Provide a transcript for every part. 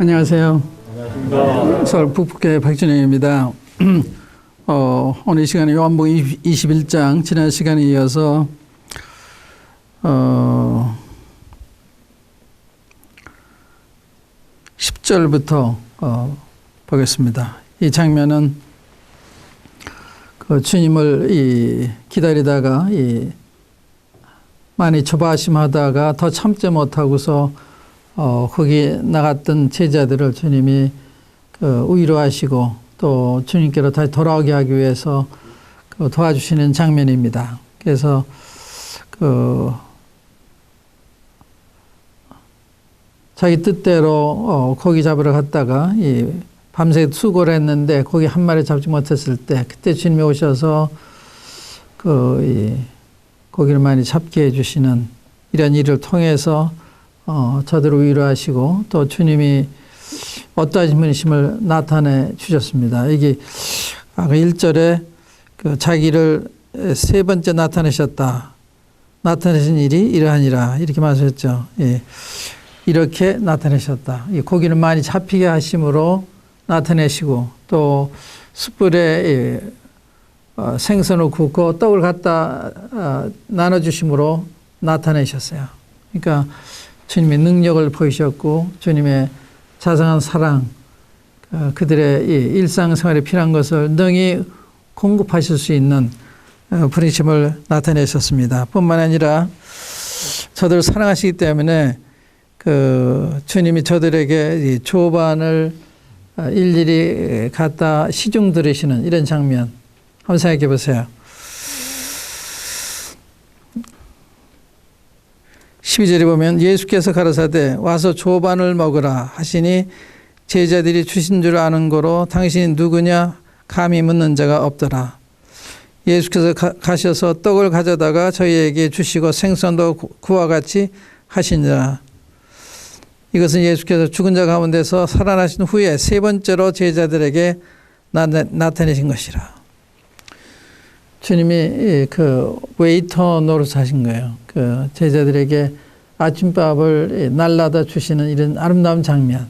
안녕하세요. 안녕하십니까. 서울 북북교회 박준영입니다. 오늘 이 시간에 요한복음 21장 지난 시간에 이어서 10절부터 보겠습니다. 이 장면은 그 주님을 기다리다가 많이 조바심하다가 더 참지 못하고서 거기 나갔던 제자들을 주님이 위로하시고 또 주님께로 다시 돌아오게 하기 위해서 도와주시는 장면입니다. 그래서 자기 뜻대로 고기 잡으러 갔다가 밤새 수고를 했는데 고기 한 마리 잡지 못했을 때 그때 주님이 오셔서 고기를 많이 잡게 해주시는 이런 일을 통해서 저들을 위로하시고 또 주님이 어떠하신 분이심을 나타내 주셨습니다. 이게 1절에 자기를 세 번째 나타내셨다. 나타내신 일이 이러하니라 이렇게 말하셨죠. 이렇게 나타내셨다. 고기를 많이 잡히게 하심으로 나타내시고 또 숯불에 생선을 굽고 떡을 갖다 나눠주심으로 나타내셨어요. 그러니까 주님의 능력을 보이셨고 주님의 자상한 사랑, 그들의 일상생활에 필요한 것을 능히 공급하실 수 있는 분이심을 나타내셨습니다. 뿐만 아니라 저들을 사랑하시기 때문에 주님이 저들에게 조반을 일일이 갖다 시중 들으시는 이런 장면 한번 생각해 보세요. 12절에 보면 예수께서 가라사대 와서 조반을 먹으라 하시니 제자들이 주신 줄 아는 거로 당신이 누구냐 감히 묻는 자가 없더라. 예수께서 가셔서 떡을 가져다가 저희에게 주시고 생선도 그와 같이 하시니라. 이것은 예수께서 죽은 자 가운데서 살아나신 후에 세 번째로 제자들에게 나타내신 것이라. 주님이 웨이터 노릇하신 거예요. 제자들에게 아침밥을 날라다 주시는 이런 아름다운 장면.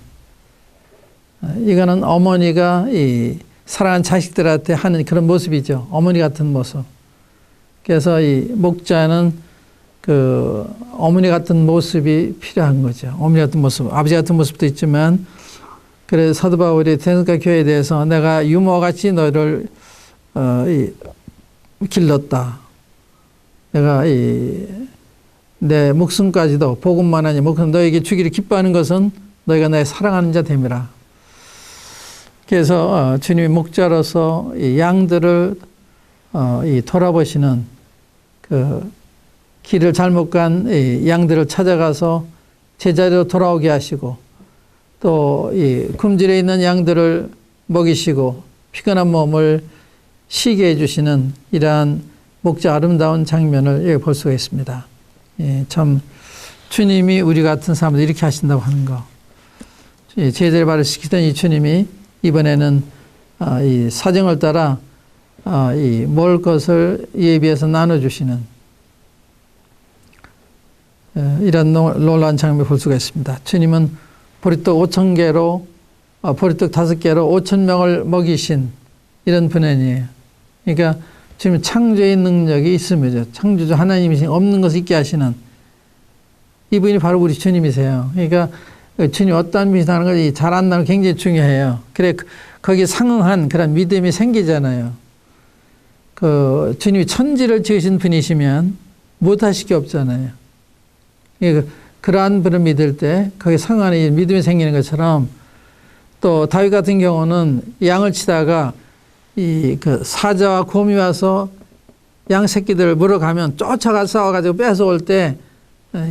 이거는 어머니가 사랑하는 자식들한테 하는 그런 모습이죠. 어머니 같은 모습. 그래서 목자는 어머니 같은 모습이 필요한 거죠. 어머니 같은 모습, 아버지 같은 모습도 있지만, 그래서 사도 바울이 데살로니가 교회에 대해서 내가 유모같이 너를 길렀다. 내가 내 목숨까지도 복음만 아니 목숨 너에게 주기를 기뻐하는 것은 너희가 나의 사랑하는 자 됨이라. 그래서 주님이 목자로서 양들을 돌아보시는 길을 잘못 간 양들을 찾아가서 제자리로 돌아오게 하시고 또 굶주려 있는 양들을 먹이시고 피곤한 몸을 쉬게 해주시는 이러한 목자 아름다운 장면을 볼 수가 있습니다. 참 주님이 우리 같은 사람들 이렇게 하신다고 하는 거. 제자를 바로 시키던 이 주님이 이번에는 이 사정을 따라 먹을 것을 예비해서 나눠주시는 이런 놀라운 장면을 볼 수가 있습니다. 주님은 보리떡 5,000개로 보리떡 5개로 5,000명을 먹이신 이런 분이에요. 그러니까 지금 창조의 능력이 있음이죠. 창조주 하나님이신 없는 것을 있게 하시는 이분이 바로 우리 주님이세요. 그러니까 주님이 어떠한 분이시다는 걸 잘 안다는 게 굉장히 중요해요. 그래 거기에 상응한 그런 믿음이 생기잖아요. 주님이 천지를 지으신 분이시면 못하실 게 없잖아요. 그러니까 그러한 분을 믿을 때 거기에 상응하는 믿음이 생기는 것처럼 또 다윗 같은 경우는 양을 치다가 사자와 곰이 와서 양 새끼들을 물어가면 쫓아가 싸워가지고 뺏어올 때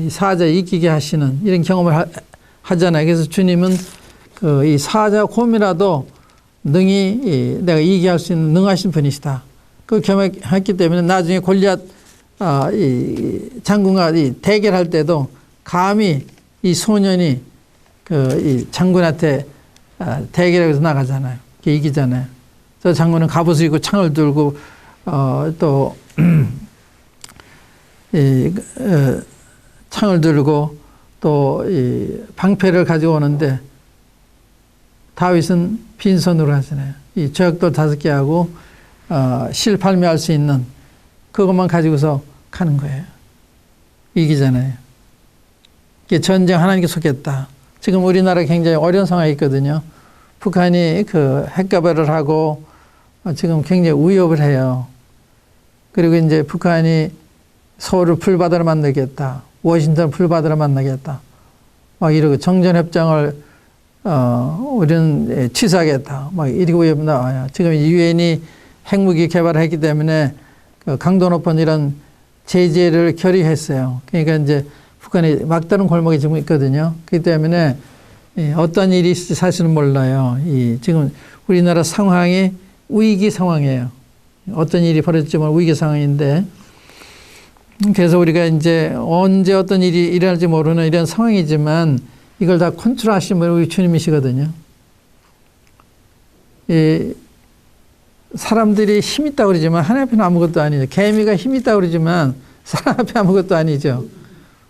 이 사자 이기게 하시는 이런 경험을 하잖아요. 그래서 주님은 이 사자와 곰이라도 능히 내가 이기게 할 수 있는 능하신 분이시다. 그 경험했기 때문에 나중에 골리앗 이 장군과 대결할 때도 감히 이 소년이 이 장군한테 대결해서 나가잖아요. 이기잖아요. 저 장군은 갑옷을 입고 창을 들고 또 창을 들고 또 이 방패를 가지고 오는데 다윗은 빈손으로 하잖아요. 이 저약돌 5개 하고 실 발매할 수 있는 그것만 가지고서 가는 거예요. 이기잖아요. 이게 전쟁 하나님께 속했다. 지금 우리나라 굉장히 어려운 상황이 있거든요. 북한이 그 핵개발을 하고 지금 굉장히 위협을 해요. 그리고 이제 북한이 서울을 불바다로 만들겠다. 워싱턴 불바다로 만나겠다. 막 이러고 정전협정을 우리는 취소하겠다. 막 이렇게 위협 나와요. 지금 유엔이 핵무기 개발을 했기 때문에 그 강도 높은 이런 제재를 결의했어요. 그러니까 이제 북한이 막다른 골목에 지금 있거든요. 그렇기 때문에 어떤 일이 있을지 사실은 몰라요. 지금 우리나라 상황이 위기 상황이에요. 어떤 일이 벌어질지 모르는 위기 상황인데, 그래서 우리가 이제 언제 어떤 일이 일어날지 모르는 이런 상황이지만 이걸 다 컨트롤하시는 분이 우리 주님이시거든요. 사람들이 힘 있다고 그러지만 하나님 앞에는 아무것도 아니죠. 개미가 힘 있다고 그러지만 사람 앞에 아무것도 아니죠.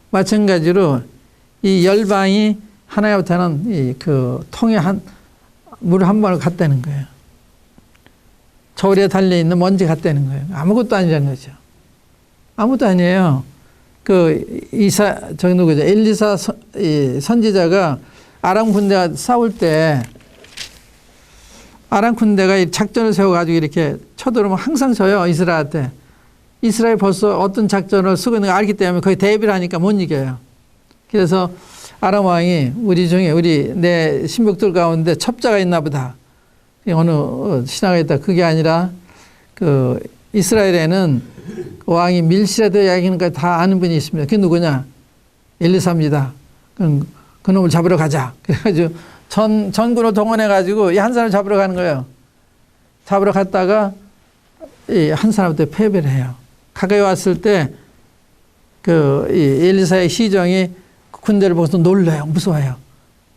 마찬가지로 이 열방이 하나님 앞에는 그 통에 물 한 번을 갖다는 거예요. 저울에 달려있는 먼지 갖다는 거예요. 아무것도 아니라는 거죠. 아무것도 아니에요. 누구죠? 엘리사 선지자가 아람 군대가 싸울 때 아람 군대가 작전을 세워가지고 이렇게 쳐들어오면 항상 져요. 이스라엘한테. 이스라엘 벌써 어떤 작전을 쓰고 있는 걸 알기 때문에 거의 대비를 하니까 못 이겨요. 그래서 아람 왕이 우리 중에 내 신복들 가운데 첩자가 있나 보다. 어느 신하가 있다. 그게 아니라 이스라엘에는 왕이 밀실에도 이야기하는 거 다 아는 분이 있습니다. 그게 누구냐? 엘리사입니다. 그럼 그 놈을 잡으러 가자. 그래가지고 전군을 동원해가지고 이 한 사람을 잡으러 가는 거예요. 잡으러 갔다가 이 한 사람한테 패배를 해요. 가까이 왔을 때 이 엘리사의 시정이 군대를 보고서 놀라요. 무서워요.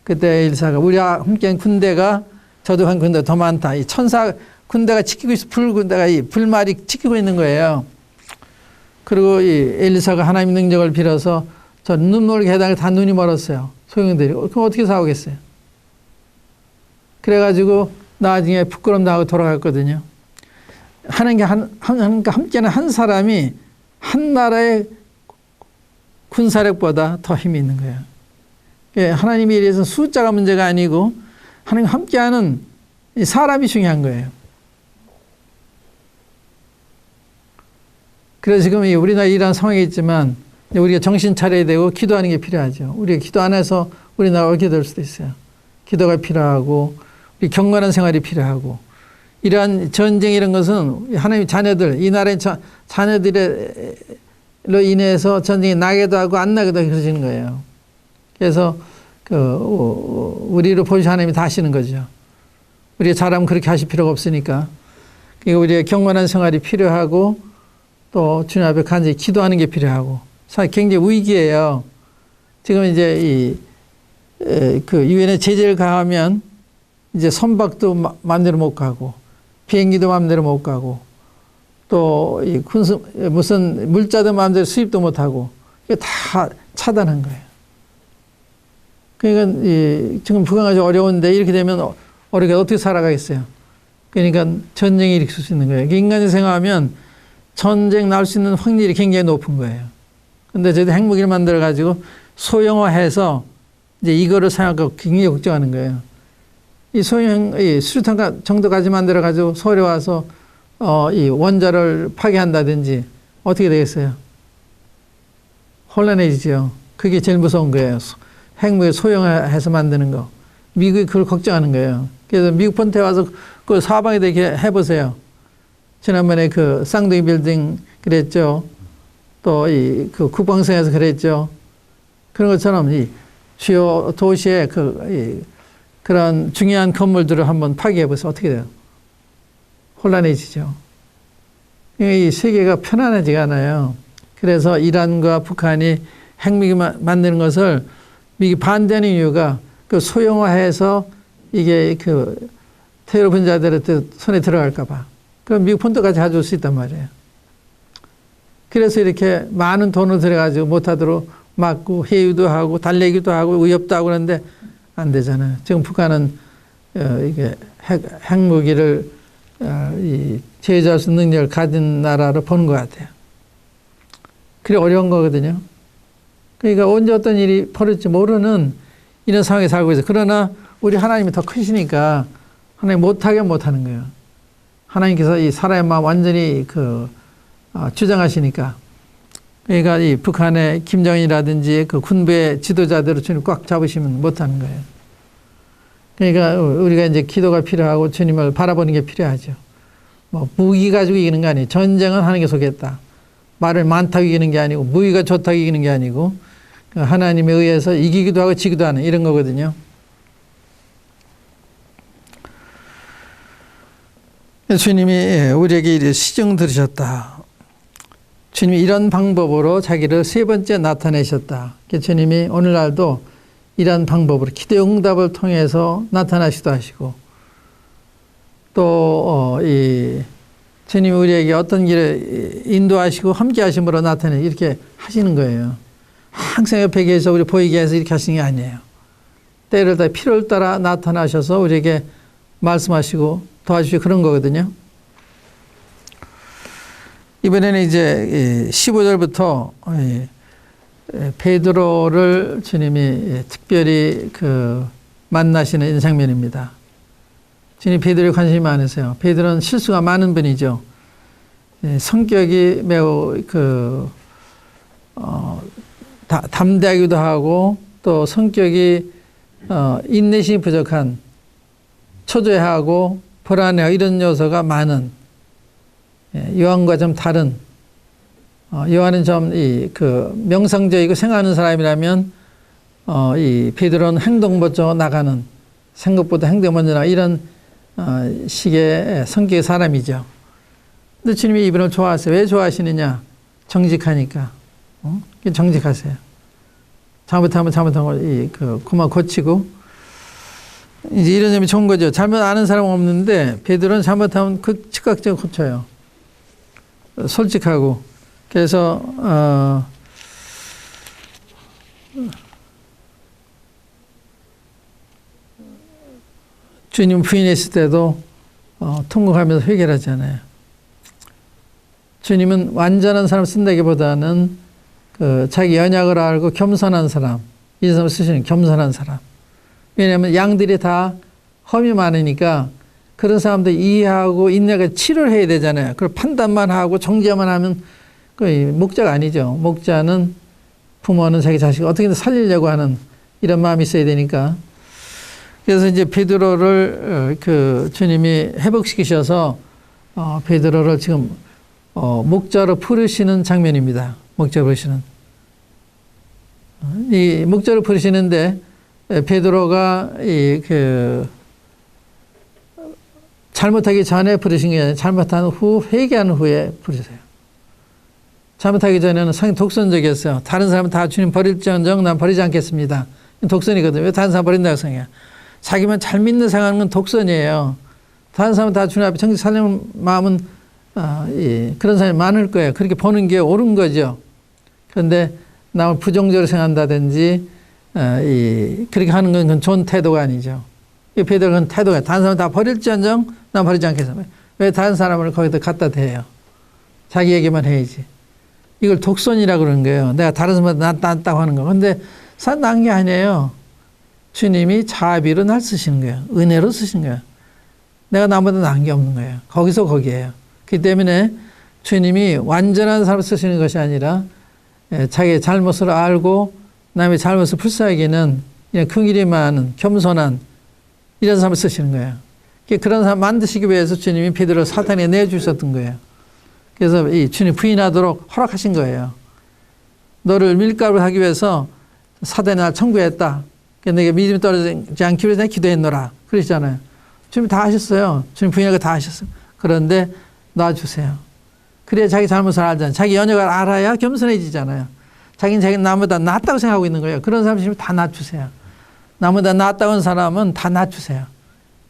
그때 엘리사가 우리 함께한 군대가 저도 한 군대가 더 많다. 이 천사 군대가 지키고 있어. 군대가 이 불말이 지키고 있는 거예요. 그리고 이 엘리사가 하나님의 능력을 빌어서 저 눈물 계단에 다 눈이 멀었어요. 소용들이. 그럼 어떻게 싸우겠어요? 그래가지고 나중에 부끄럼 당하고 돌아갔거든요. 하나님과 함께하는 한 사람이 한 나라의 군사력보다 더 힘이 있는 거예요. 하나님에 의해서 숫자가 문제가 아니고 하나님과 함께하는 사람이 중요한 거예요. 그래서 지금 우리나라 이런 상황이 있지만 우리가 정신 차려야 되고 기도하는 게 필요하죠. 우리가 기도 안 해서 우리나라가 옳게 될 수도 있어요. 기도가 필요하고 우리 경건한 생활이 필요하고 이러한 전쟁 이런 것은 하나님 자녀들, 이 나라의 자녀들로 인해서 전쟁이 나게도 하고 안 나게도 하고 그러시는 거예요. 그래서 우리를 보시 하나님이 다 하시는 거죠. 우리가 잘하면 그렇게 하실 필요가 없으니까. 그러니까 우리의 경건한 생활이 필요하고 또 주님 앞에 간절히 기도하는 게 필요하고 사실 굉장히 위기예요. 지금 이제 유엔의 제재를 가하면 이제 선박도 마음대로 못 가고 비행기도 마음대로 못 가고 또 무슨 물자도 마음대로 수입도 못 하고 이게 다 차단한 거예요. 그러니까 지금 북한이 어려운데 이렇게 되면 우리가 어떻게 살아가겠어요? 그러니까 전쟁이 일으킬 수 있는 거예요. 인간이 생각하면 전쟁 날 수 있는 확률이 굉장히 높은 거예요. 근데 저희도 핵무기를 만들어가지고 소형화해서 이제 이거를 사용하고 굉장히 걱정하는 거예요. 이 수류탄 정도까지 만들어가지고 서울에 와서 이 원자를 파괴한다든지 어떻게 되겠어요? 혼란해지죠. 그게 제일 무서운 거예요. 핵무기 소형화해서 만드는 거. 미국이 그걸 걱정하는 거예요. 그래서 미국 본토에 와서 그 사방에다 이렇게 해보세요. 지난번에 그 쌍둥이 빌딩 그랬죠. 또 그 국방성에서 그랬죠. 그런 것처럼 이 주요 도시에 그런 중요한 건물들을 한번 파괴해 보세요. 어떻게 돼요? 혼란해지죠. 이 세계가 편안하지가 않아요. 그래서 이란과 북한이 핵무기 만드는 것을 미국이 반대하는 이유가 그 소형화해서 이게 그 테러 분자들한테 손에 들어갈까 봐. 그럼 미국 본토까지 가져올 수 있단 말이에요. 그래서 이렇게 많은 돈을 들여가지고 못하도록 막고 해유도 하고 달래기도 하고 위협도 하고 그러는데 안 되잖아요. 지금 북한은 이게 핵무기를 제조할 수 있는 능력을 가진 나라로 보는 것 같아요. 그래 어려운 거거든요. 그러니까 언제 어떤 일이 벌어질지 모르는 이런 상황에 살고 있어요. 그러나 우리 하나님이 더 크시니까 하나님 못하게 못하는 거예요. 하나님께서 이 사람의 마음 완전히 주장하시니까. 그러니까 이 북한의 김정은이라든지 그 군부의 지도자들을 주님 꽉 잡으시면 못하는 거예요. 그러니까 우리가 이제 기도가 필요하고 주님을 바라보는 게 필요하죠. 뭐 무기 가지고 이기는 게 아니에요. 전쟁은 하나님께 속했다. 말을 많다고 이기는 게 아니고 무기가 좋다고 이기는 게 아니고 하나님에 의해서 이기기도 하고 지기도 하는 이런 거거든요. 주님이 우리에게 시정 들으셨다. 주님이 이런 방법으로 자기를 세 번째 나타내셨다. 주님이 오늘날도 이런 방법으로 기도 응답을 통해서 나타나시기도 하시고 또 주님이 우리에게 어떤 길을 인도하시고 함께 하심으로 나타내 이렇게 하시는 거예요. 항상 옆에 계셔서 우리 보이게 해서 이렇게 하시는 게 아니에요. 때를 따라 필요를 따라 나타나셔서 우리에게 말씀하시고 도와주시고 그런 거거든요. 이번에는 이제 15절부터 베드로를 주님이 특별히 만나시는 이런 장면입니다. 주님 베드로에 관심이 많으세요. 베드로는 실수가 많은 분이죠. 성격이 매우 담대하기도 하고 또 성격이 인내심이 부족한 초조해하고 불안해하고 이런 요소가 많은 요한과 좀 다른 요한은 좀 명상적이고 생각하는 사람이라면 이 베드로는 행동 먼저 나가는 생각보다 행동 먼저 나가 이런 식의 성격의 사람이죠. 근데 주님이 이분을 좋아하세요. 왜 좋아하시느냐? 정직하니까. 정직하세요. 잘못하면 잘못한 걸 그만 고치고 이제 이런 점이 좋은 거죠. 잘못 아는 사람은 없는데 베드로는 잘못하면 즉각적으로 고쳐요. 솔직하고. 그래서 주님 부인했을 때도 통곡하면서 회개하잖아요. 주님은 완전한 사람 쓴다기보다는 자기 연약을 알고 겸손한 사람, 이 사람을 쓰시는 겸손한 사람. 왜냐하면 양들이 다 험이 많으니까 그런 사람들 이해하고 인내가 치료를 해야 되잖아요. 그걸 판단만 하고 정죄만 하면 목자가 아니죠. 목자는 부모는 자기 자식을 어떻게든 살리려고 하는 이런 마음이 있어야 되니까. 그래서 이제 베드로를 주님이 회복시키셔서 베드로를 지금 목자로 부르시는 장면입니다. 목자로 부르시는. 이 목자로 부르시는데 베드로가 잘못하기 전에 부르신 게 아니라 잘못한 후 회개한 후에 부르세요. 잘못하기 전에는 상당히 독선적이었어요. 다른 사람은 다 주님 버릴지언정 난 버리지 않겠습니다. 독선이거든요. 왜 다른 사람 버린다고 생각해요? 자기만 잘 믿는 생각하는 건 독선이에요. 다른 사람은 다 주님 앞에 정직 살려는 마음은 그런 사람이 많을 거예요. 그렇게 보는 게 옳은 거죠. 그런데 남을 부정적으로 생각한다든지 그렇게 하는 건 그건 좋은 태도가 아니죠. 이 베드로는 태도가 다른 사람 다 버릴지언정 난 버리지 않겠습니다. 왜 다른 사람을 거기다 갖다 대요? 자기 얘기만 해야지. 이걸 독선이라고 그러는 거예요. 내가 다른 사람한테 낫다고 하는 거. 근데 난 게 아니에요. 주님이 자비로 날 쓰시는 거예요. 은혜로 쓰시는 거예요. 내가 나보다 나은 게 없는 거예요. 거기서 거기에요. 그렇기 때문에 주님이 완전한 사람을 쓰시는 것이 아니라 자기의 잘못을 알고 남의 잘못을 불쌍하게는 그냥 긍휼이 많은 겸손한 이런 사람을 쓰시는 거예요. 그런 사람 만드시기 위해서 주님이 베드로를 사탄에 내주셨던 거예요. 그래서 이 주님 부인하도록 허락하신 거예요. 너를 밀가루를 하기 위해서 사단이 날 청구했다. 내게 믿음이 떨어지지 않기 위해서 기도했노라. 그러시잖아요. 주님 다 하셨어요. 주님 부인하고 다 하셨어요. 그런데 놔주세요. 그래야 자기 잘못을 알잖아요. 자기 연약을 알아야 겸손해지잖아요. 자기는 나보다 낫다고 생각하고 있는 거예요. 그런 사람 주님 다 놔주세요. 나보다 낫다고 하는 사람은 다 놔주세요.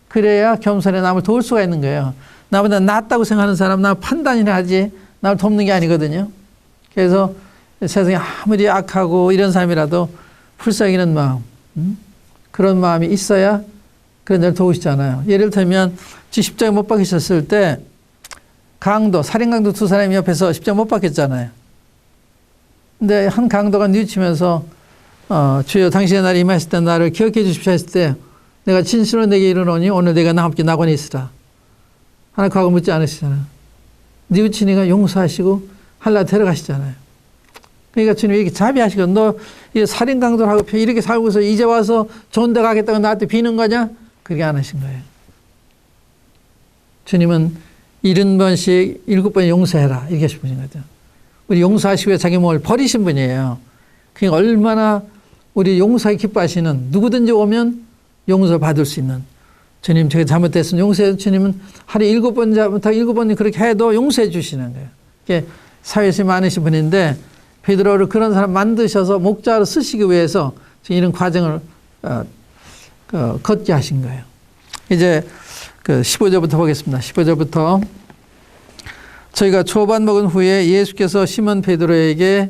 그래야 겸손해 남을 도울 수가 있는 거예요. 나보다 낫다고 생각하는 사람 나 판단이나 하지 나를 돕는 게 아니거든요. 그래서 세상에 아무리 악하고 이런 사람이라도 불쌍히는 마음 그런 마음이 있어야 그런 데를 도우시잖아요. 예를 들면 십자가에 못 박히셨을 때 살인 강도 두 사람이 옆에서 십자가 못 박혔잖아요. 근데 한 강도가 뉘우치면서 주여 당신의 날이 임하실 때 나를 기억해 주십시오 했을 때 내가 진실로 내게 이르노니 오늘 내가 나와 함께 낙원에 있으라. 하나님 과거 묻지 않으시잖아요. 뉘우치니까 용서하시고 할라 데려가시잖아요. 그러니까 주님이 이렇게 자비하시고 너 이 살인 강도하고 이렇게 살고서 이제 와서 좋은 데 가겠다고 나한테 비는 거냐? 그렇게 안 하신 거예요. 주님은 70번씩 7번 용서해라 이렇게 하신 분인 거죠. 우리 용서하시고 자기 몸을 버리신 분이에요. 그러니까 얼마나 우리 용서에 기뻐하시는 누구든지 오면 용서 받을 수 있는 주님 제가 잘못됐으면 용서해 주님은 하루에 7번 잘못하고 7번 그렇게 해도 용서해 주시는 거예요. 이게 사회심이 많으신 분인데 베드로를 그런 사람 만드셔서 목자로 쓰시기 위해서 이런 과정을 걷게 하신 거예요. 이제 15절부터 보겠습니다. 15절부터 저희가 초반 먹은 후에 예수께서 시몬 베드로에게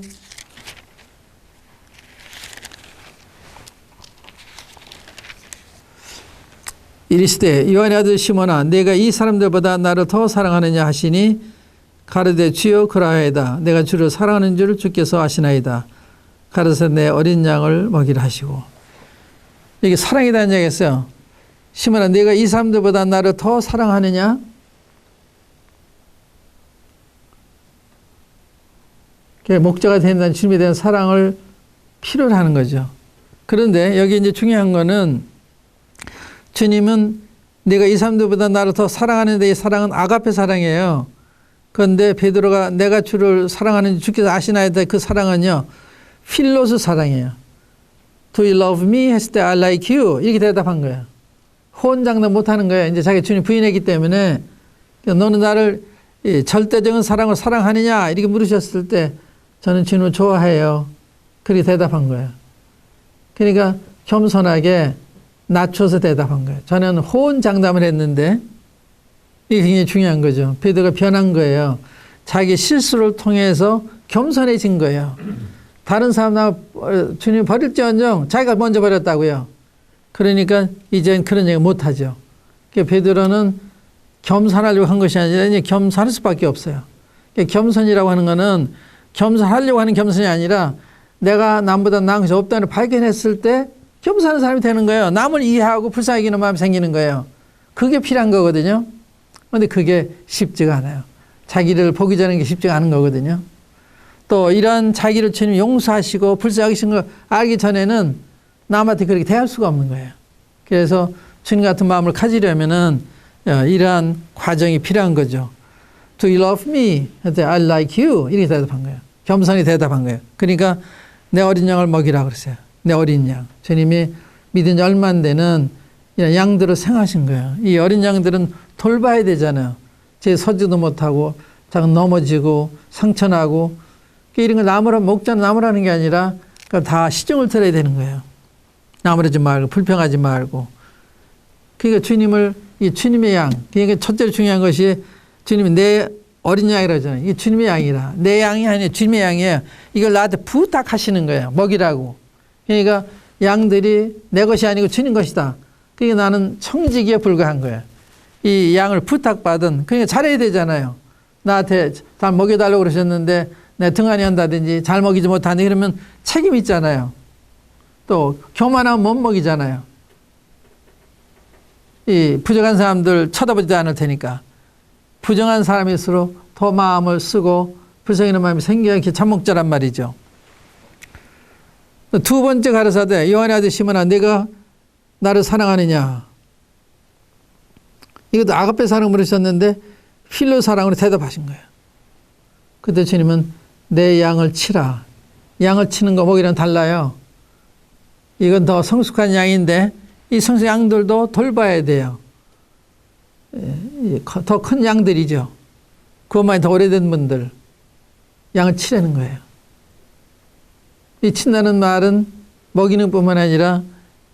이르시되 요한의 아들 시몬아 내가 이 사람들보다 나를 더 사랑하느냐 하시니 가르되 주여 그러하이다. 내가 주를 사랑하는 줄 주께서 아시나이다. 가르사 내 어린 양을 먹이라 하시고 이게 사랑이라는 얘기였어요. 시몬아 내가 이 사람들보다 나를 더 사랑하느냐? 목자가 된다는 주님에 대한 사랑을 필요로 하는 거죠. 그런데 여기 이제 중요한 거는 주님은 내가 이 사람들보다 나를 더 사랑하는데 이 사랑은 아가페 사랑이에요. 그런데 베드로가 내가 주를 사랑하는 주께서 아시나이다 그 사랑은요. 필로스 사랑이에요. Do you love me? 했을 때 I like you. 이렇게 대답한 거예요. 호언장담 못하는 거예요. 이제 자기 주님 부인했기 때문에 너는 나를 절대적인 사랑으로 사랑하느냐 이렇게 물으셨을 때 저는 주님을 좋아해요. 그렇게 대답한 거예요. 그러니까 겸손하게 낮춰서 대답한 거예요. 저는 호언장담을 했는데 이게 굉장히 중요한 거죠. 베드로가 변한 거예요. 자기 실수를 통해서 겸손해진 거예요. 다른 사람 주님 버릴지언정 자기가 먼저 버렸다고요. 그러니까 이젠 그런 얘기 못하죠. 베드로는 겸손하려고 한 것이 아니라 이제 겸손할 수밖에 없어요. 겸손이라고 하는 거는 겸손하려고 하는 겸손이 아니라 내가 남보다 나은 것이 없다는 걸 발견했을 때 겸손한 사람이 되는 거예요. 남을 이해하고 불쌍히 여기는 마음이 생기는 거예요. 그게 필요한 거거든요. 그런데 그게 쉽지가 않아요. 자기를 보기 전에 게 쉽지가 않은 거거든요. 또 이런 자기를 주님 용서하시고 불쌍히 여기신 걸 알기 전에는 남한테 그렇게 대할 수가 없는 거예요. 그래서 주님 같은 마음을 가지려면은 이러한 과정이 필요한 거죠. Do you love me? I like you. 이렇게 대답한 거예요. 겸손히 대답한 거예요. 그러니까 내 어린 양을 먹이라 그랬어요. 내 어린 양. 주님이 믿은 지 얼마 안 되는 양들을 생하신 거예요. 이 어린 양들은 돌봐야 되잖아요. 제 서지도 못하고 자꾸 넘어지고 상처나고 이런 걸 목자는 나무라는 게 아니라 다 시중을 들어야 되는 거예요. 나무라지 말고 불평하지 말고. 그러니까 이 주님의 양. 그러니까 첫째로 중요한 것이 주님이 내 어린 양이라고 하잖아요. 이게 주님의 양이라. 내 양이 아니라 주님의 양이에요. 이걸 나한테 부탁하시는 거예요. 먹이라고. 그러니까 양들이 내 것이 아니고 주님 것이다. 그러니까 나는 청지기에 불과한 거예요. 이 양을 부탁받은, 그러니까 잘해야 되잖아요. 나한테 다 먹여달라고 그러셨는데 내 등한히 한다든지 잘 먹이지 못하는데 그러면 책임 있잖아요. 또 교만하면 못 먹이잖아요. 이 부정한 사람들 쳐다보지도 않을 테니까. 부정한 사람일수록 더 마음을 쓰고 불쌍히는 마음이 생겨야 이렇게 참 먹자란 말이죠. 두 번째 가르사대 요한의 아들 시몬아 내가 나를 사랑하느냐. 이것도 아가페 사랑을 물으셨는데 필로 사랑으로 대답하신 거예요. 그때 주님은 내 양을 치라. 양을 치는 거 먹이랑 달라요. 이건 더 성숙한 양인데 이 성숙 양들도 돌봐야 돼요. 더 큰 양들이죠. 그것만이 더 오래된 분들 양을 치라는 거예요. 이 친다는 말은 먹이는 뿐만 아니라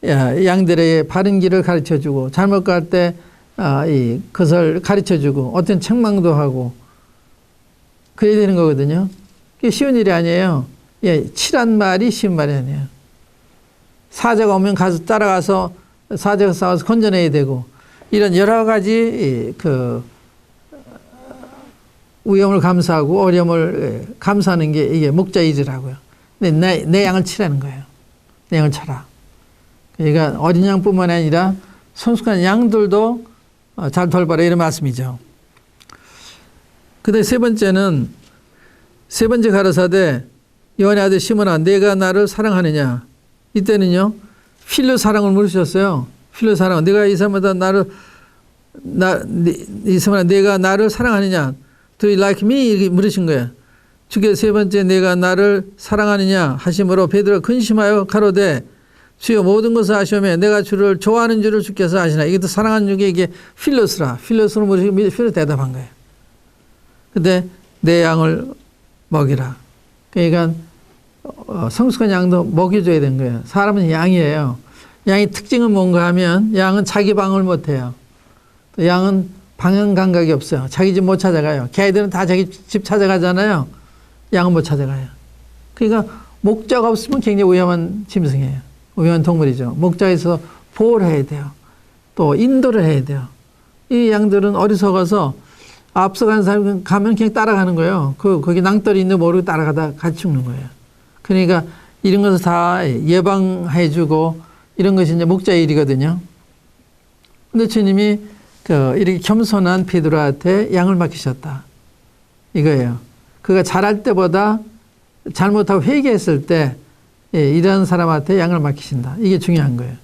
양들에게 바른 길을 가르쳐주고 잘못 갈 때 그것을 가르쳐주고 어떤 책망도 하고 그래야 되는 거거든요. 그게 쉬운 일이 아니에요. 치란 말이 쉬운 말이 아니에요. 사자가 오면 가서 따라가서 사자가 싸워서 건져내야 되고 이런 여러 가지 그 위험을 감수하고 어려움을 감수하는 게 이게 목자 일이라고요. 근데 내 양을 치라는 거예요. 내 양을 쳐라. 그러니까 어린 양뿐만 아니라 성숙한 양들도 잘 돌봐라 이런 말씀이죠. 그다음에 세 번째 가라사대 요한의 아들 시몬아 내가 나를 사랑하느냐. 이때는요 필요 사랑을 물으셨어요. 필요 사랑. 내가 이 사람보다 이 사람아 내가 나를 사랑하느냐. Do you like me? 이렇게 물으신 거예요. 주께서 세 번째 내가 나를 사랑하느냐 하심으로 베드로가 근심하여 가로되 주여 모든 것을 아시오며 내가 주를 좋아하는 줄을 주께서 아시나. 이게 또 사랑하는 중에 이게 필로스라. 필로스로 물으시고 필로 대답한 거예요. 근데 내 양을 먹이라. 그러니까 성숙한 양도 먹여줘야 되는 거예요. 사람은 양이에요. 양의 특징은 뭔가 하면 양은 자기 방을 못해요. 또 양은 방향 감각이 없어요. 자기 집 못 찾아가요. 개들은 다 자기 집 찾아가잖아요. 양은 못 찾아가요. 그러니까 목자가 없으면 굉장히 위험한 짐승이에요. 위험한 동물이죠. 목자가 있어서 보호를 해야 돼요. 또 인도를 해야 돼요. 이 양들은 어리석어서 앞서가는 사람이 가면 그냥 따라가는 거예요. 거기 낭떠리 있는 모르고 따라가다 같이 죽는 거예요. 그러니까 이런 것을 다 예방해주고 이런 것이 이제 목자의 일이거든요. 근데 주님이 이렇게 겸손한 베드로한테 양을 맡기셨다. 이거예요. 그가 잘할 때보다 잘못하고 회개했을 때 이런 사람한테 양을 맡기신다. 이게 중요한 거예요.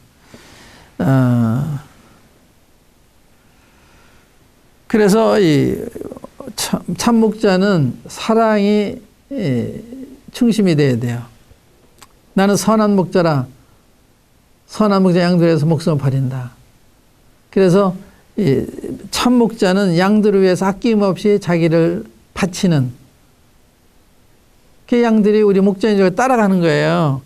그래서 이 참 목자는 사랑이 중심이 돼야 돼요. 나는 선한 목자라. 선한 목자 양들에서 목숨을 버린다. 그래서 이 참 목자는 양들을 위해서 아낌없이 자기를 바치는 그 양들이 우리 목자님을 따라가는 거예요.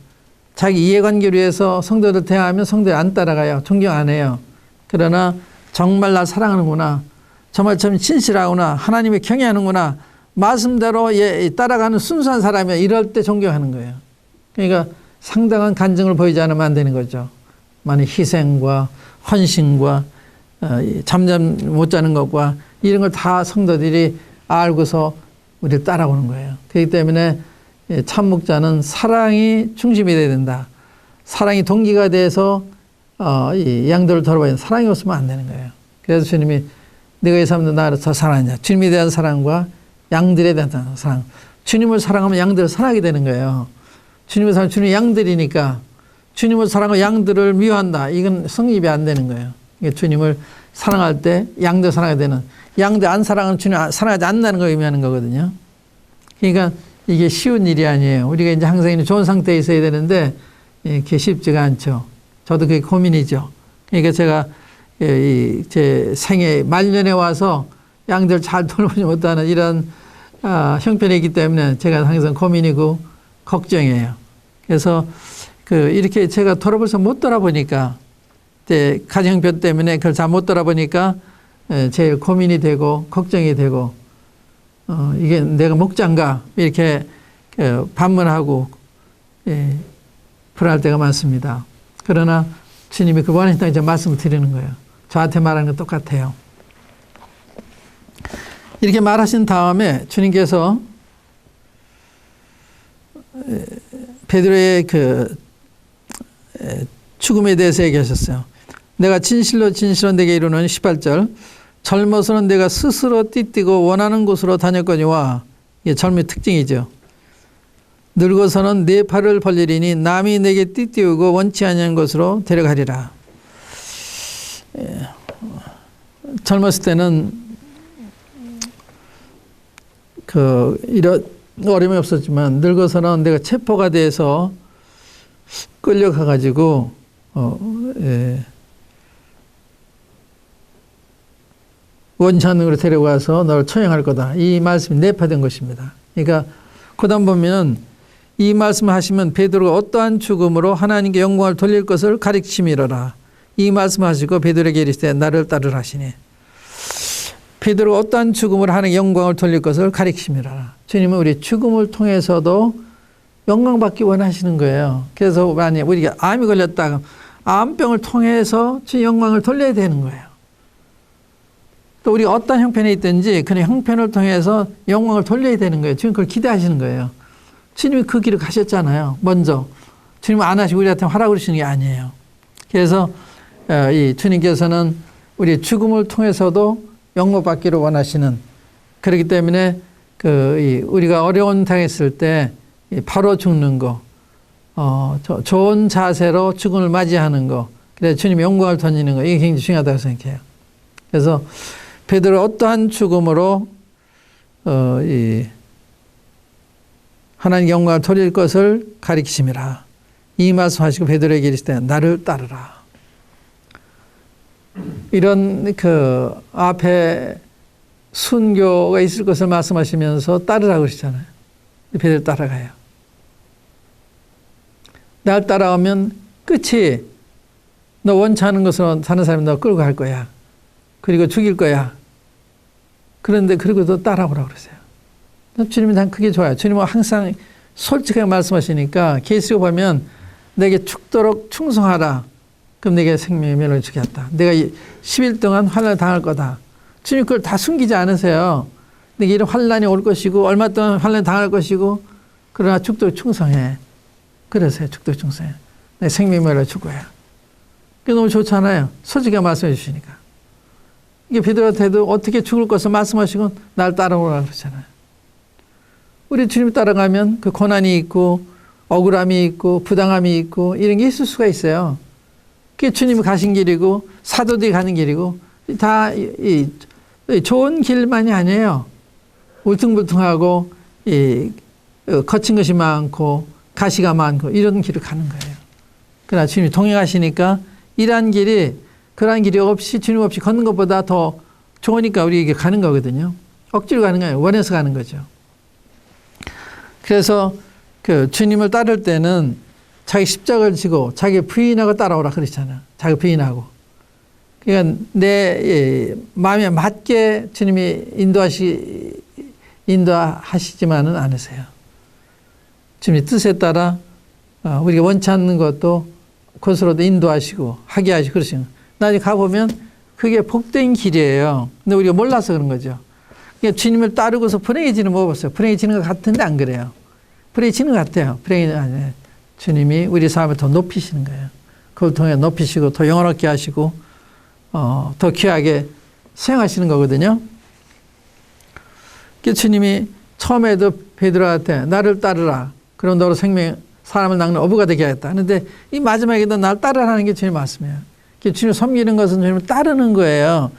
자기 이해관계를 위해서 성도들 대하면 성도들 안 따라가요. 존경 안 해요. 그러나 정말 날 사랑하는구나. 정말 참 진실하구나. 하나님을 경외하는구나. 말씀대로 따라가는 순수한 사람이야. 이럴 때 존경하는 거예요. 그러니까 상당한 간증을 보이지 않으면 안 되는 거죠. 많은 희생과 헌신과 잠잠 못 자는 것과 이런 걸 다 성도들이 알고서 우리를 따라오는 거예요. 그렇기 때문에 참 목자는 사랑이 중심이 되어야 된다. 사랑이 동기가 돼서 이 양들을 돌봐야 된다. 사랑이 없으면 안 되는 거예요. 그래서 주님이 네가 이 사람들 나를 더 사랑하냐. 주님에 대한 사랑과 양들에 대한 사랑. 주님을 사랑하면 양들을 사랑하게 되는 거예요. 주님을 사랑하면 주님의 양들이니까 주님을 사랑하고 양들을 미워한다. 이건 성립이 안 되는 거예요. 주님을 사랑할 때 양들 사랑하게 되는, 양들 안 사랑하는 주님 사랑하지 않는다는 걸 의미하는 거거든요. 그러니까 이게 쉬운 일이 아니에요. 우리가 이제 항상 좋은 상태에 있어야 되는데 이게 쉽지가 않죠. 저도 그게 고민이죠. 그러니까 제가 제 생애 말년에 와서 양들 잘 돌보지 못하는 이런 형편이 있기 때문에 제가 항상 고민이고 걱정이에요. 그래서 이렇게 제가 돌아볼서 못 돌아보니까 가정형편 때문에 그걸 잘 못 돌아보니까 제일 고민이 되고 걱정이 되고 이게 내가 목자인가 이렇게 반문하고 불안할 때가 많습니다. 그러나 주님이 그 원하시는 이제 말씀을 드리는 거예요. 저한테 말하는 건 똑같아요. 이렇게 말하신 다음에 주님께서 베드로의 죽음에 대해서 얘기하셨어요. 내가 진실로 진실로 내게 이르노니 18절 젊어서는 내가 스스로 띠뛰고 원하는 곳으로 다녔거니와 이게 젊음의 특징이죠. 늙어서는 내 팔을 벌리리니 남이 내게 띠띠우고 원치 않는 곳으로 데려가리라. 젊었을 때는 이런 어려움이 없었지만 늙어서는 내가 체포가 돼서 끌려가가지고 원치 않는 곳으로 데려가서 너를 처형할 거다. 이 말씀이 내포된 것입니다. 그러니까 그다음 보면 이 말씀을 하시면 베드로가 어떠한 죽음으로 하나님께 영광을 돌릴 것을 가르치미러라. 이 말씀을 하시고 베드로에게 이르시되 나를 따르라 하시니 베드로가 어떠한 죽음으로 하나님께 영광을 돌릴 것을 가르치미러라. 주님은 우리 죽음을 통해서도 영광받기 원하시는 거예요. 그래서 만약 우리가 암이 걸렸다. 암병을 통해서 주님 영광을 돌려야 되는 거예요. 또 우리 어떤 형편에 있든지 그런 형편을 통해서 영광을 돌려야 되는 거예요. 주님 그걸 기대하시는 거예요. 주님이 그 길을 가셨잖아요. 먼저. 주님은 안 하시고 우리한테 하라고 그러시는 게 아니에요. 그래서 이 주님께서는 우리 죽음을 통해서도 영광받기를 원하시는, 그렇기 때문에 우리가 어려운 당했을 때 바로 죽는 거, 좋은 자세로 죽음을 맞이하는 거, 그래서 주님의 영광을 던지는 거, 이게 굉장히 중요하다고 생각해요. 그래서 베드로 어떠한 죽음으로 하나님 영광을 돌릴 것을 가리키심이라. 이 말씀하시고 베드로에게 이르시되 나를 따르라. 이런 앞에 순교가 있을 것을 말씀하시면서 따르라고 그러시잖아요. 베드로 따라가요. 날 따라오면 끝이, 너 원치 않은 것으로 다른 사람이 너 끌고 갈 거야. 그리고 죽일 거야. 그런데 그리고도 따라오라고 그러세요. 주님이 난 그게 좋아요. 주님은 항상 솔직하게 말씀하시니까 계시록 보면 내게 죽도록 충성하라. 그럼 내게 생명의 면을 주겠다. 내가 10일 동안 환난을 당할 거다. 주님 그걸 다 숨기지 않으세요. 내게 이런 환난이 올 것이고 얼마 동안 환난을 당할 것이고 그러나 죽도록 충성해. 그래서요. 죽도록 충성해. 내 생명의 면을 줄 거야. 그게 너무 좋잖아요. 솔직하게 말씀해 주시니까. 이게 베드로한테도 어떻게 죽을 것을 말씀하시고 날 따라오라 그러잖아요. 우리 주님 따라가면 그 고난이 있고 억울함이 있고 부당함이 있고 이런 게 있을 수가 있어요. 그게 주님이 가신 길이고 사도들이 가는 길이고 다 좋은 길만이 아니에요. 울퉁불퉁하고 거친 것이 많고 가시가 많고 이런 길을 가는 거예요. 그러나 주님이 동행하시니까 이러한 길이 그러한 길이 없이 주님 없이 걷는 것보다 더 좋으니까 우리에게 가는 거거든요. 억지로 가는 거예요. 원해서 가는 거죠. 그래서 주님을 따를 때는 자기 십자가를 지고 자기 부인하고 따라오라 그러잖아요. 자기 부인하고. 그러니까 내 마음에 맞게 주님이 인도하시지만은 않으세요. 주님의 뜻에 따라 우리가 원치 않는 것도 그것으로도 인도하시고 하게 하시고 그러시는 거예요. 나중에 가보면 그게 복된 길이에요. 근데 우리가 몰라서 그런 거죠. 그러니까 주님을 따르고서 불행해지는 거 먹어봤어요. 불행해지는 것 같은데 안 그래요. 불행해지는 것 같아요. 불행해지는 거 아니에요. 주님이 우리 삶을 더 높이시는 거예요. 그걸 통해 높이시고 더 영원하게 하시고 더 귀하게 수행하시는 거거든요. 주님이 처음에도 베드로한테 나를 따르라. 그럼 너로 사람을 낚는 어부가 되게 하겠다. 그런데 이 마지막에도 날 따르라는 게 주님 말씀이에요. 주님을 섬기는 것은 주님을 따르는 거예요.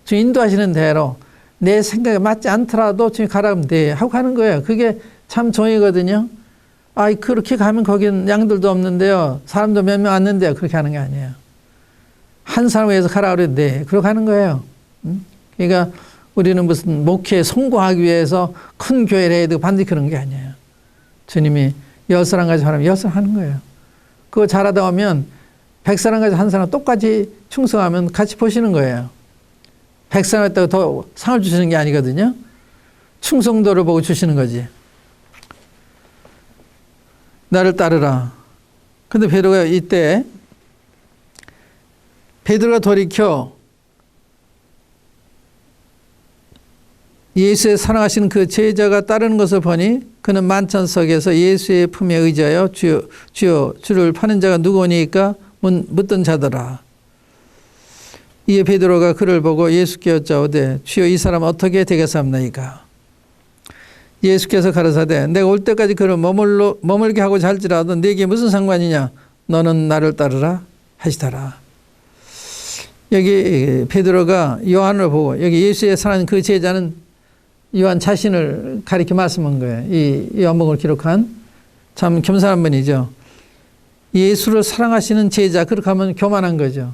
주님 인도하시는 대로 내 생각에 맞지 않더라도 주님 가라면 돼 하고 가는 거예요. 그게 참 정이거든요. 그렇게 가면 거긴 양들도 없는데요. 사람도 몇 명 왔는데요. 그렇게 하는 게 아니에요. 한 사람을 위해서 가라 그래도 돼. 그러고 가는 거예요. 그러니까 우리는 무슨 목회에 성공하기 위해서 큰 교회를 해야 되고 반드시 그런 게 아니에요. 주님이 10사람 가지고 하면 10사람 하는 거예요. 그거 잘하다 보면 100사람 가지고 한 사람 똑같이 충성하면 같이 보시는 거예요. 100사람 했다고 더 상을 주시는 게 아니거든요. 충성도를 보고 주시는 거지. 나를 따르라. 근데 베드로가 이때 베드로가 돌이켜 예수의 사랑하시는 그 제자가 따르는 것을 보니 그는 만찬석에서 예수의 품에 의지하여 주여 주를 파는 자가 누구니까 묻던 자더라. 이에 베드로가 그를 보고 예수께 여짜오되 주여 이 사람 어떻게 되겠사옵나이까. 예수께서 가라사대 내가 올 때까지 그를 머물게 하고자 할지라도 네게 무슨 상관이냐. 너는 나를 따르라 하시더라. 여기 베드로가 요한을 보고 여기 예수의 사랑하는 그 제자는 요한 자신을 가리켜 말씀한 거예요. 이 요한복음을 기록한 참 겸손한 분이죠. 예수를 사랑하시는 제자, 그렇게 하면 교만한 거죠.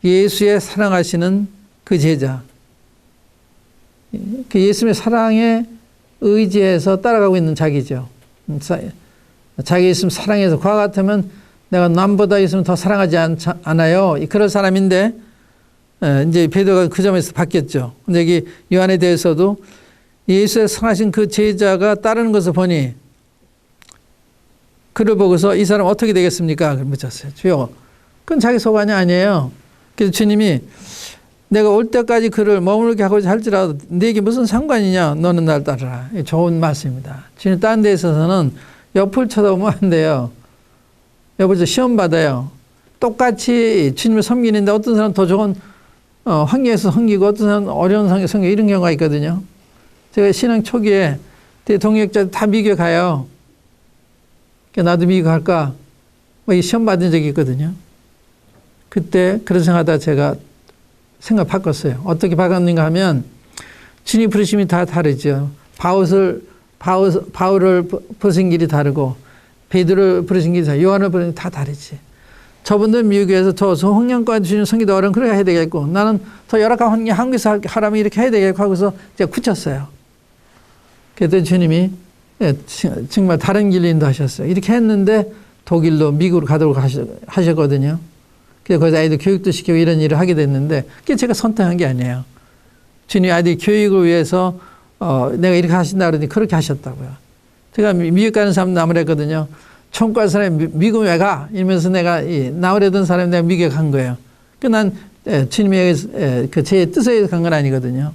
예수의 사랑하시는 그 제자. 그 예수의 사랑에 의지해서 따라가고 있는 자기죠. 자기 예수님 사랑해서 그와 같으면 내가 남보다 예수님 더 사랑하지 않아요. 그럴 사람인데 이제 베드로가 그 점에서 바뀌었죠. 근데 여기 요한에 대해서도 예수의 사랑하신 그 제자가 따르는 것을 보니 그를 보고서 이 사람 어떻게 되겠습니까? 묻혔어요. 주여 그건 자기 소관이 아니에요. 그래서 주님이 내가 올 때까지 그를 머물게 하고자 할지라도 네게 무슨 상관이냐. 너는 날 따르라. 좋은 말씀입니다. 주님 다른 데 있어서는 옆을 쳐다보면 안 돼요. 옆을 시험 받아요. 똑같이 주님을 섬기는데 어떤 사람은 더 좋은 환경에서 섬기고 어떤 사람은 어려운 상황에서 섬기고 이런 경우가 있거든요. 제가 신앙 초기에 동역자들 다 미국에 가요. 나도 미국 갈까? 뭐 시험 받은 적이 있거든요. 그때 그런 생각하다 제가 생각 바꿨어요. 어떻게 바꿨는가 하면 주님 부르심이 다 다르죠. 바울을 부르신 길이 다르고 베드로를 부르신 길이 다르고 요한을 부르신 길이 다 다르지. 저분들 미국에서 저 홍영과 주님 섬기도 어려운 그렇게 해야 되겠고 나는 더 열악한 환경 한국에서 하라면 이렇게 해야 되겠고 하고서 제가 굳혔어요. 그랬더니 주님이 정말 다른 길로 인도하셨어요. 이렇게 했는데 독일로 미국으로 가도록 하셨거든요. 그래서 거기서 아이들 교육도 시키고 이런 일을 하게 됐는데 그게 제가 선택한 게 아니에요. 주님이 아이들 교육을 위해서 내가 이렇게 하신다 그러니 그렇게 하셨다고요. 제가 미국 가는 사람 나무랬거든요. 천국 갈 사람이 미국 왜 가? 이러면서 내가 나오려던 사람이 내가 미국에 간 거예요. 난 주님의 제 뜻에 의해서 간 건 아니거든요.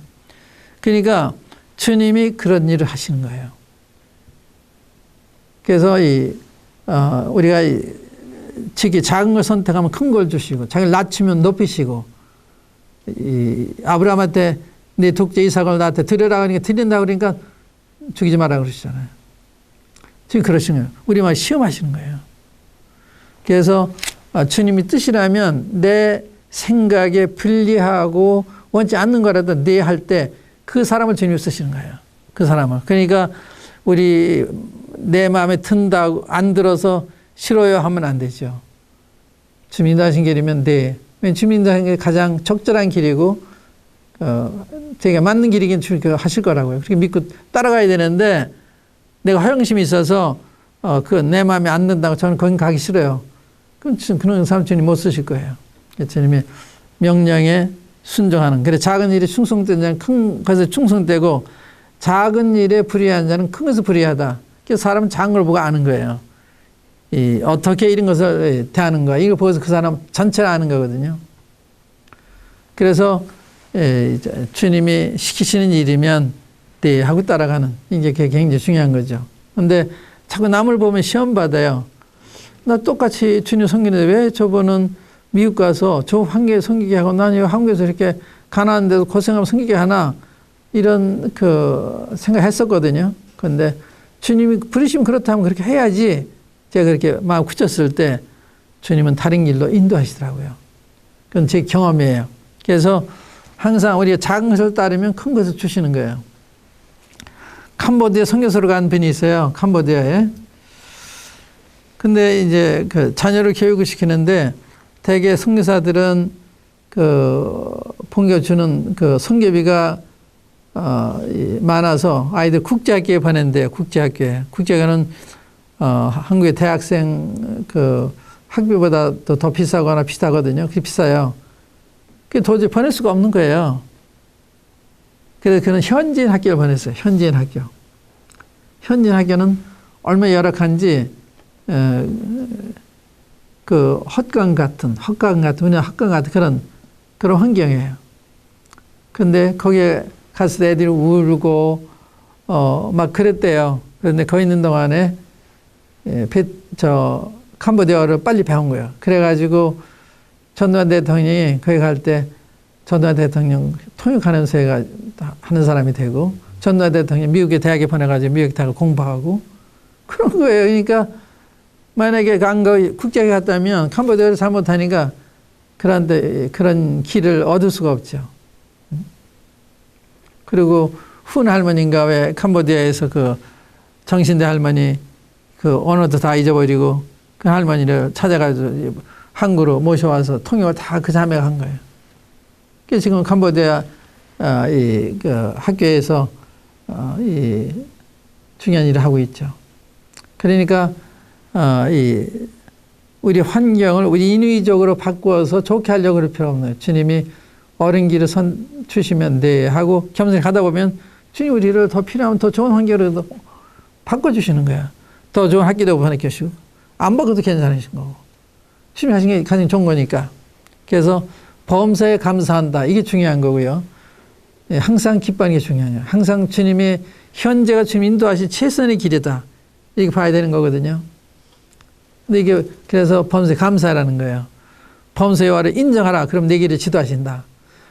그러니까 주님이 그런 일을 하시는 거예요. 그래서 우리가 특히 작은 걸 선택하면 큰 걸 주시고 자기를 낮추면 높이시고 아브라함한테 내 독자 이삭을 나한테 드려라 하니까 드린다 그러니까 죽이지 마라 그러시잖아요. 지금 그러신 거예요. 우리만 시험하시는 거예요. 그래서 주님이 뜻이라면 내 생각에 불리하고 원치 않는 거라도 내 할 때 그 사람을 주님이 쓰시는 거예요. 그 사람을. 그러니까 우리 내 마음에 든다고 안 들어서 싫어요 하면 안 되죠. 주님 인도하신 길이면 네. 주님 인도하신 게 가장 적절한 길이고 제가 맞는 길이긴 주님 하실 거라고요. 그렇게 믿고 따라가야 되는데 내가 허영심이 있어서 내 마음에 안 든다고 저는 거기 가기 싫어요. 그럼 그런 사람 주님 못 쓰실 거예요. 주님의 명령에 순종하는. 그래 작은 일에 충성된 자는 큰 것에 충성되고 작은 일에 불의한 자는 큰 것에 불의하다. 그래서 사람은 작은 걸 보고 아는 거예요. 어떻게 이런 것을 대하는가. 이걸 보고서 그 사람 전체를 아는 거거든요. 그래서 주님이 시키시는 일이면 네 하고 따라가는 이게 굉장히 중요한 거죠. 그런데 자꾸 남을 보면 시험 받아요. 나 똑같이 주님 섬기는데 왜 저분은 미국 가서 저 환경에 섬기게 하고 나는 한국에서 이렇게 가난한 데도 고생하면 섬기게 하나 이런 생각했었거든요. 그런데 주님이 부르시면 그렇다면 그렇게 해야지 제가 그렇게 마음 굳혔을 때 주님은 다른 길로 인도하시더라고요. 그건 제 경험이에요. 그래서 항상 우리가 작은 것을 따르면 큰 것을 주시는 거예요. 캄보디아 선교소로 간 분이 있어요. 캄보디아에. 근데 이제 자녀를 교육을 시키는데 대개 선교사들은 봉교주는 선교비가 많아서 아이들 국제학교에 보낸대요. 국제학교에. 국제학교는 한국의 대학생 학비보다 더 비싸거나 비슷하거든요. 그게 비싸요. 그게 도저히 보낼 수가 없는 거예요. 그래서 그는 현지인 학교를 보냈어요. 현지인 학교. 현지인 학교는 얼마나 열악한지 헛강 같은 그냥 헛강 같은 그런 환경이에요. 근데 거기에 가서 애들이 울고 막 그랬대요. 그런데 거기 있는 동안에 캄보디아어를 빨리 배운 거예요. 그래가지고 전두환 대통령이 거기 갈 때 전두환 대통령 통역하는 새가 하는 사람이 되고 전두환 대통령 미국의 대학에 보내가지고 미국 대학을 공부하고 그런 거예요. 그러니까 만약에 국제학에 갔다면 캄보디아를 잘못하니까 그런 길을 얻을 수가 없죠. 그리고 훈 할머니인가 왜 캄보디아에서 정신대 할머니 언어도 다 잊어버리고 그 할머니를 찾아가지고 한국으로 모셔와서 통역을 다 그 자매가 한 거예요. 그래서 지금 캄보디아 학교에서 중요한 일을 하고 있죠. 그러니까 우리 환경을 우리 인위적으로 바꾸어서 좋게 하려고 그럴 필요 없는 거예요. 주님이 옳은 길을 주시면 돼 하고 겸손히 가다 보면 주님 우리를 더 필요하면 더 좋은 환경으로 바꿔주시는 거야. 더 좋은 학교도 보내주시고 안 바꿔도 괜찮으신 거고 주님이 하신 게 가장 좋은 거니까. 그래서 범사에 감사한다. 이게 중요한 거고요. 예, 항상 기뻐하는 게 중요해요. 항상 주님의 현재가 주님 인도하신 최선의 길이다. 이렇게 봐야 되는 거거든요. 근데 이게 그래서 범사에 감사라는 거예요. 범사의 여호와를 인정하라. 그럼 내 길을 지도하신다.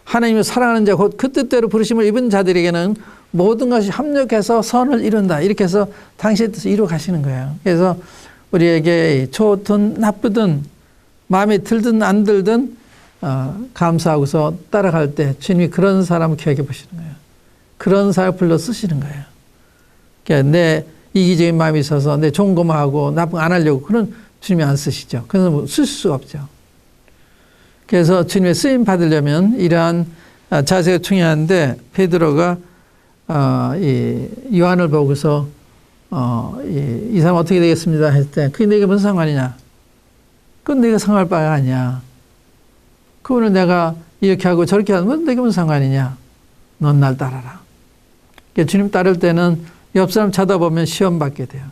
하나님을 사랑하는 자 곧 그 뜻대로 부르심을 입은 자들에게는 모든 것이 합력해서 선을 이룬다. 이렇게 해서 당신의 뜻을 이루어 가시는 거예요. 그래서 우리에게 좋든 나쁘든 마음에 들든 안 들든 감사하고서 따라갈 때 주님이 그런 사람을 기억해 보시는 거예요. 그런 사람을 불러 쓰시는 거예요. 그러니까 내 이기적인 마음이 있어서 내 좋은 것만 하고 나쁜 거 안 하려고 그런 주님이 안 쓰시죠. 그래서 뭐 쓸 수가 없죠. 그래서 주님의 쓰임 받으려면 이러한 자세가 중요한데 베드로가 이 요한을 보고서 이 사람 어떻게 되겠습니다 했을 때 그게 내게 무슨 상관이냐? 그건 내가 상할 바가 아니야. 그거는 내가 이렇게 하고 저렇게 하면 내게 무슨 상관이냐? 넌 날 따라라. 그러니까 주님 따를 때는 옆 사람 쳐다보면 시험 받게 돼요.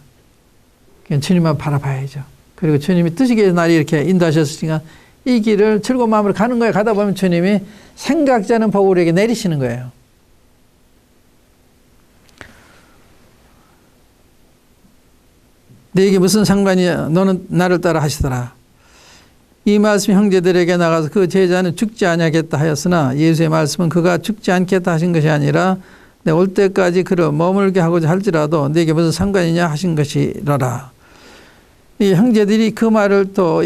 그러니까 주님만 바라봐야죠. 그리고 주님이 뜻이게 날이 이렇게 인도하셨으니까 이 길을 즐거운 마음으로 가는 거예요. 가다 보면 주님이 생각지 않은 복을 우리에게 내리시는 거예요. 너에게 무슨 상관이야? 너는 나를 따라 하시더라. 이 말씀 형제들에게 나가서 그 제자는 죽지 아니하겠다 하였으나 예수의 말씀은 그가 죽지 않겠다 하신 것이 아니라 내 올 때까지 그를 머물게 하고자 할지라도 너에게 무슨 상관이냐 하신 것이라라. 이 형제들이 그 말을 또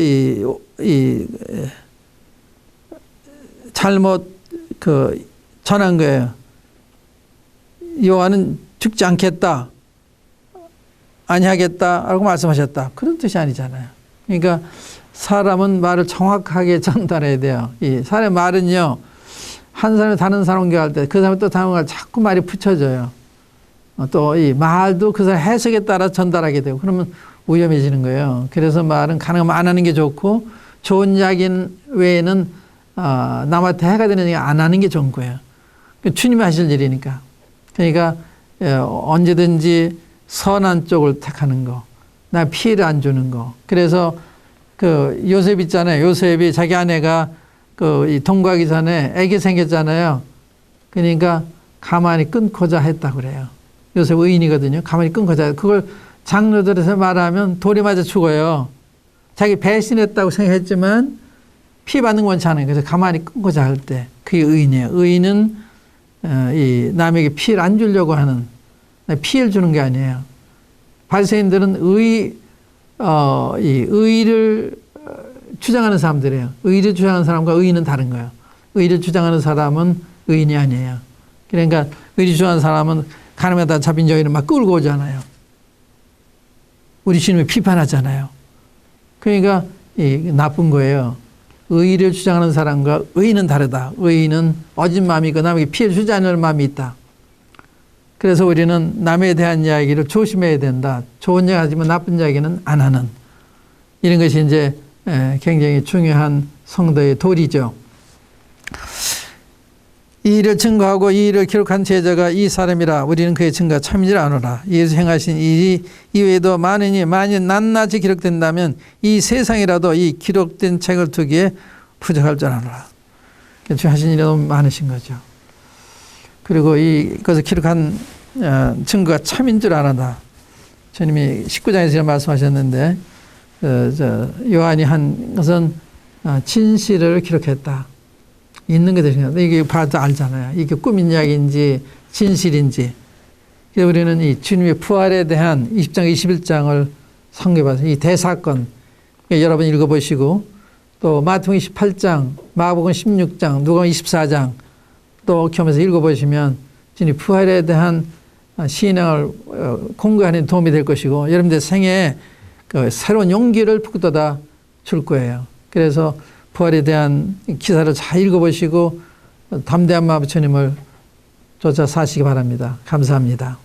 잘못 전한 거예요. 요한은 죽지 않겠다, 아니하겠다라고 말씀하셨다. 그런 뜻이 아니잖아요. 그러니까 사람은 말을 정확하게 전달해야 돼요. 이 사람의 말은요, 한 사람이 다른 사람 공격할 때 그 사람이 또 다른 걸 자꾸 말이 붙여져요. 또 이 말도 그 사람 해석에 따라 전달하게 되고 그러면 위험해지는 거예요. 그래서 말은 가능하면 안 하는 게 좋고 좋은 이야기 외에는 남한테 해가 되는 얘기 안 하는 게 좋은 거예요. 주님이 하실 일이니까. 그러니까 언제든지 선한 쪽을 택하는 거, 나 피해를 안 주는 거. 그래서 그 요셉 있잖아요. 요셉이 자기 아내가 이 동거하기 전에 아기 생겼잖아요. 그러니까 가만히 끊고자 했다고 그래요. 요셉 의인이거든요. 가만히 끊고자. 그걸 장로들에서 말하면 돌이 맞아 죽어요. 자기 배신했다고 생각했지만 피 받는 건 원치 않아요. 그래서 가만히 끊고자 할 때 그게 의인이에요. 의인은 이 남에게 피해를 안 주려고 하는, 피해를 주는 게 아니에요. 바리새인들은 의의를 주장하는 사람들이에요. 의의를 주장하는 사람과 의인은 다른 거예요. 의의를 주장하는 사람은 의인이 아니에요. 그러니까 의의를 주장하는 사람은 가늠하다 잡힌 여인을 막 끌고 오잖아요. 우리 주님을 비판하잖아요. 그러니까 나쁜 거예요. 의의를 주장하는 사람과 의인은 다르다. 의인은 어진 마음이 있고 남에게 피해 주지 않을 마음이 있다. 그래서 우리는 남에 대한 이야기를 조심해야 된다. 좋은 이야기 하지만 나쁜 이야기는 안 하는. 이런 것이 이제 굉장히 중요한 성도의 도리죠. 이 일을 증거하고 이 일을 기록한 제자가 이 사람이라 우리는 그의 증거가 참인줄 아노라. 예수 행하신 일이 이외에도 많으니 만일 낱낱이 기록된다면 이 세상이라도 이 기록된 책을 두기에 부족할 줄 아노라. 주님 하신 일이 너무 많으신 거죠. 그리고 이것을 기록한 증거가 참인 줄 아노라. 주님이 19장에서 이런 말씀하셨는데 요한이 한 것은 진실을 기록했다. 있는 게 되신 거예요. 이게 봐도 알잖아요. 이게 꿈인 이야기인지 진실인지. 그래서 우리는 이 주님의 부활에 대한 20장, 21장을 상기해봐서 이 대사건 여러분 읽어보시고 또 마태복음 28장, 마가복음 16장, 누가복음 24장 또 겸해서 읽어보시면 주님 부활에 대한 신앙을 공부하는 데 도움이 될 것이고 여러분들 생애에 새로운 용기를 북돋아 줄 거예요. 그래서 부활에 대한 기사를 잘 읽어보시고 담대한 마음 주님을 쫓아 사시기 바랍니다. 감사합니다.